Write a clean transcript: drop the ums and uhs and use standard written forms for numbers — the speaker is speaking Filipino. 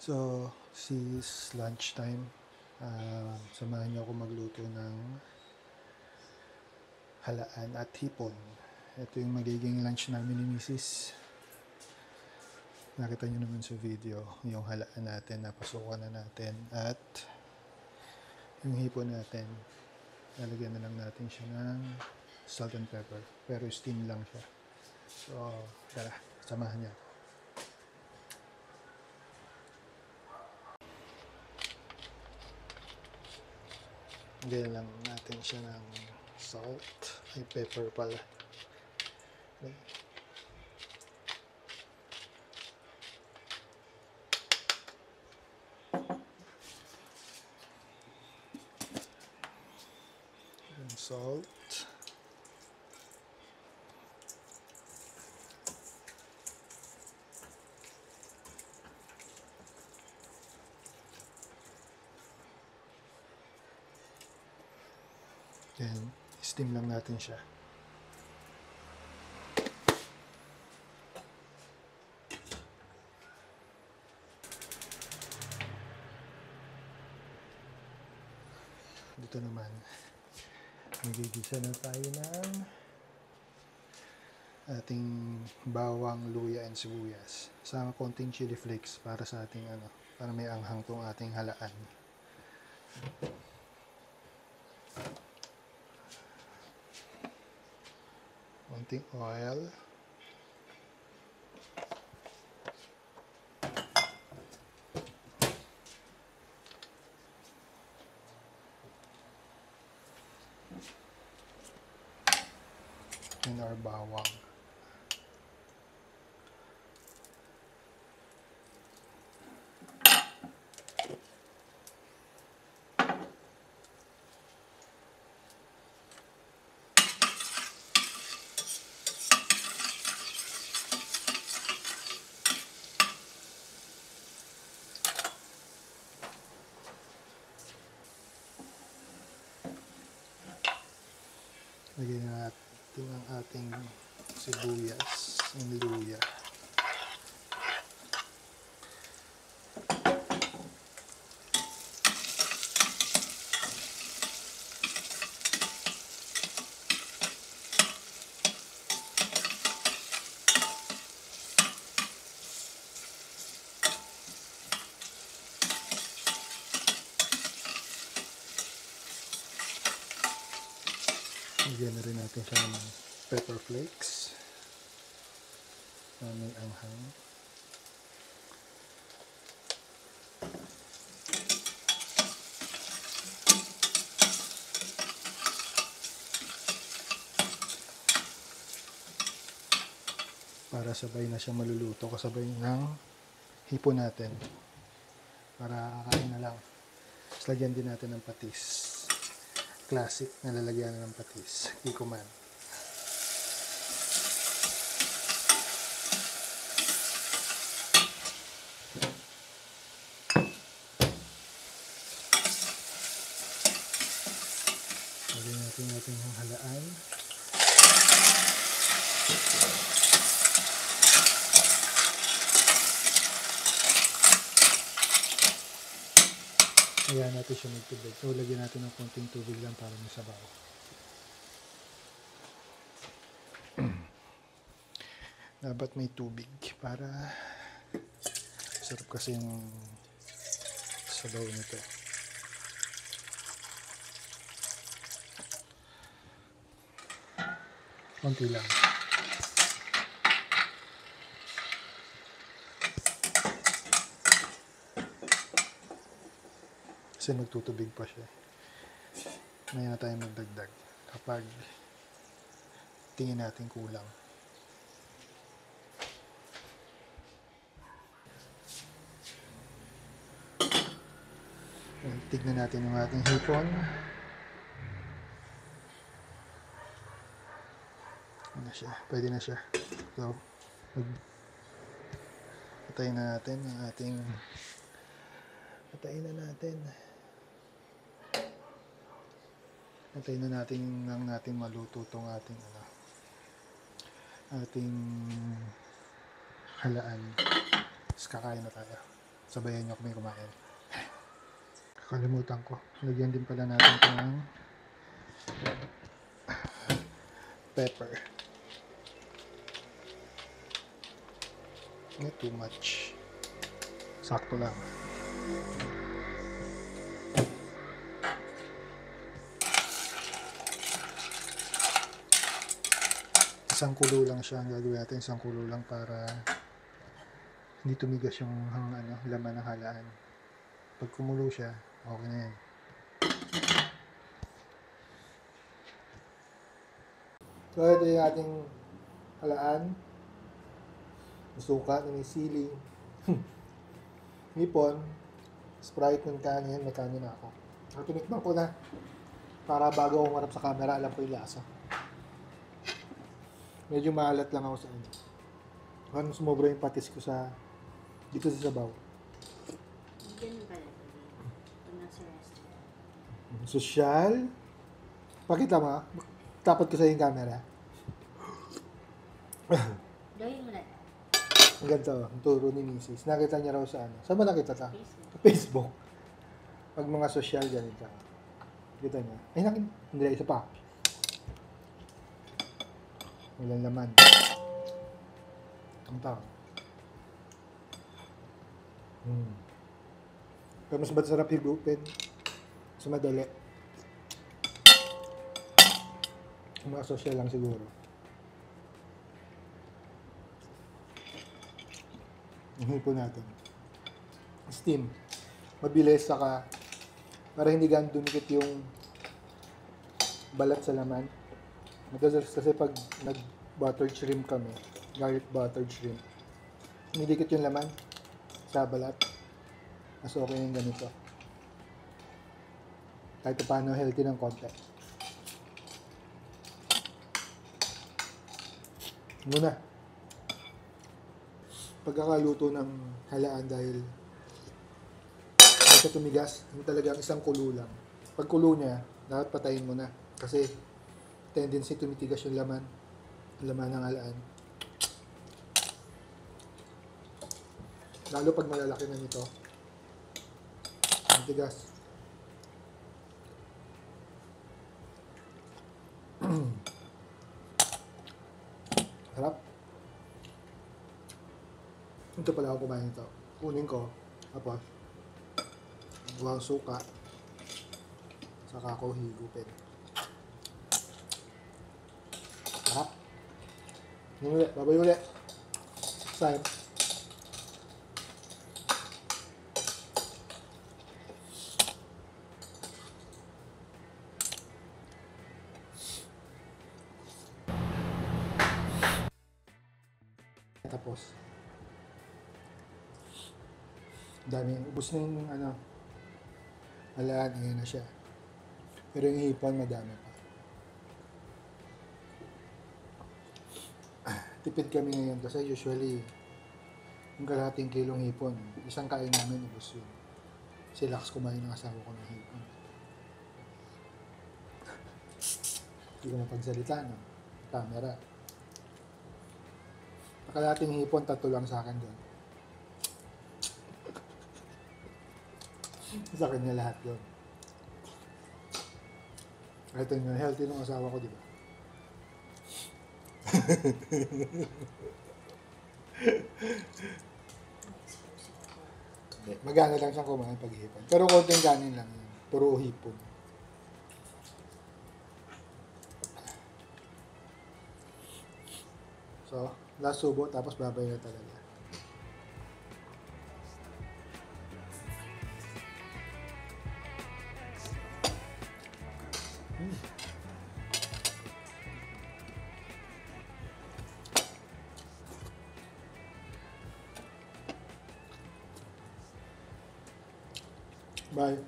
So, since lunchtime, samahan niyo ako magluto ng halaan at hipon. Ito yung magiging lunch namin ni Mrs. Nakita niyo naman sa video yung halaan natin, napasukan na natin, at yung hipon natin, lalagyan na lang natin siya ng salt and pepper, pero steam lang siya. So, tara, samahan niyo. Lagyan lang natin siya ng salt, ay pepper pala. Okay. Yung salt. Then, steam lang natin siya. Dito naman, magigisa na tayo ng ating bawang, luya, and sibuyas. Sama konting chili flakes para sa ating para may anghang tong ating halaan. Konting oil. And our bawang. Lagyan natin ang ating sibuyas and luya. Lagyan na rin natin siya ng pepper flakes na may anghang. Para sabay na siya maluluto kasabay ng hipon natin. Para kakain na lang. Tapos lagyan din natin ng patis. Classic na lalagyan ng patis. Kikoman. Lagyan natin yung halaan. Ayan natin siya magtubig. So, lagyan natin ng konting tubig lang para may sabaw. Dapat may tubig para sarap kasi yung sabaw nito. Konti lang. Kasi magtutubig pa siya. May na tayo magdagdag kapag tingin natin kulang. Tignan natin yung ating hipon. Ano siya? Pwede na siya. So, patayin na natin ang ating Antayin na natin nang natin maluto tong ating ating halaan. Tapos kakain na tayo. Sabayan niyo kami kumain. Kalimutan ko. Lagyan din pala natin ito ng pepper. Not too much. Sakto lang. Isang kulo lang siya ang gagawin natin. Isang kulo lang para hindi tumigas yung laman ng halaan. Pag kumulo siya, okay na yan. So ito yung ating halaan. Suka na may sili. Hipon. Sprite ng kanin. May kanin na ako. Tinikman ko na. Para bago ako marap sa camera, alam ko yung lasa. Medyo maalat lang ako sa ano. Parang sumobra yung patis ko sa dito sa sabaw. Ganun pala. Ito na sa restaurant. Sosyal. Pakita mo. Tapat ko sa yung camera. Gawin mo na. Ang ganda. Ang turo ni Mrs. Nakita niya raw sa ano. Saan ba nakita ta? Facebook. Sa Facebook. Pag mga sosyal ganito. Kita niya. Ay, hindi, isa pa. Walang laman. Ang tao. Pero mas masarap higupin. Mas madali. Mga social lang siguro. Hipon natin. Steam. Mabilis saka para hindi ganun dumikit yung balat sa laman. Madalas kasi pag nag-buttered shrimp kami, garlic buttered shrimp, humidikit yung laman sa balat. Mas okay yung ganito. Kahit paano healthy ng konti. Muna. Pagkakaluto ng halaan dahil sa tumigas, yung talagang isang kulo lang. Pag kulo niya, dapat patayin mo na. Kasi tendency tumitigas yung laman ng halaan. Lalo pag malalaki na nito. Ang tigas. Harap. Ito pala ako kumain ito. Kunin ko. Tapos, buwang suka. Saka ako higupin. Harap. Yun ulit. Babay ulit. Saan? Tapos, dami. Ubus na yung halaan. Ayan na siya. Pero yung hipon, madami pa. Tipid kami ngayon kasi usually yung kalahating kilong hipon, isang kain namin ubos yun. Si Lax kumain ng asawa ko ng hipon. Hindi ko mapagsalita, no? Camera. Kalahating hipon, 3 lang sa akin doon. Sa kanya lahat yun. Ito yung healthy ng asawa ko, di ba? Magana lang siyang kumain pag hipon. Pero konting kanin lang yun. Puro hipon. So, last subo, tapos babay na talaga. Bye.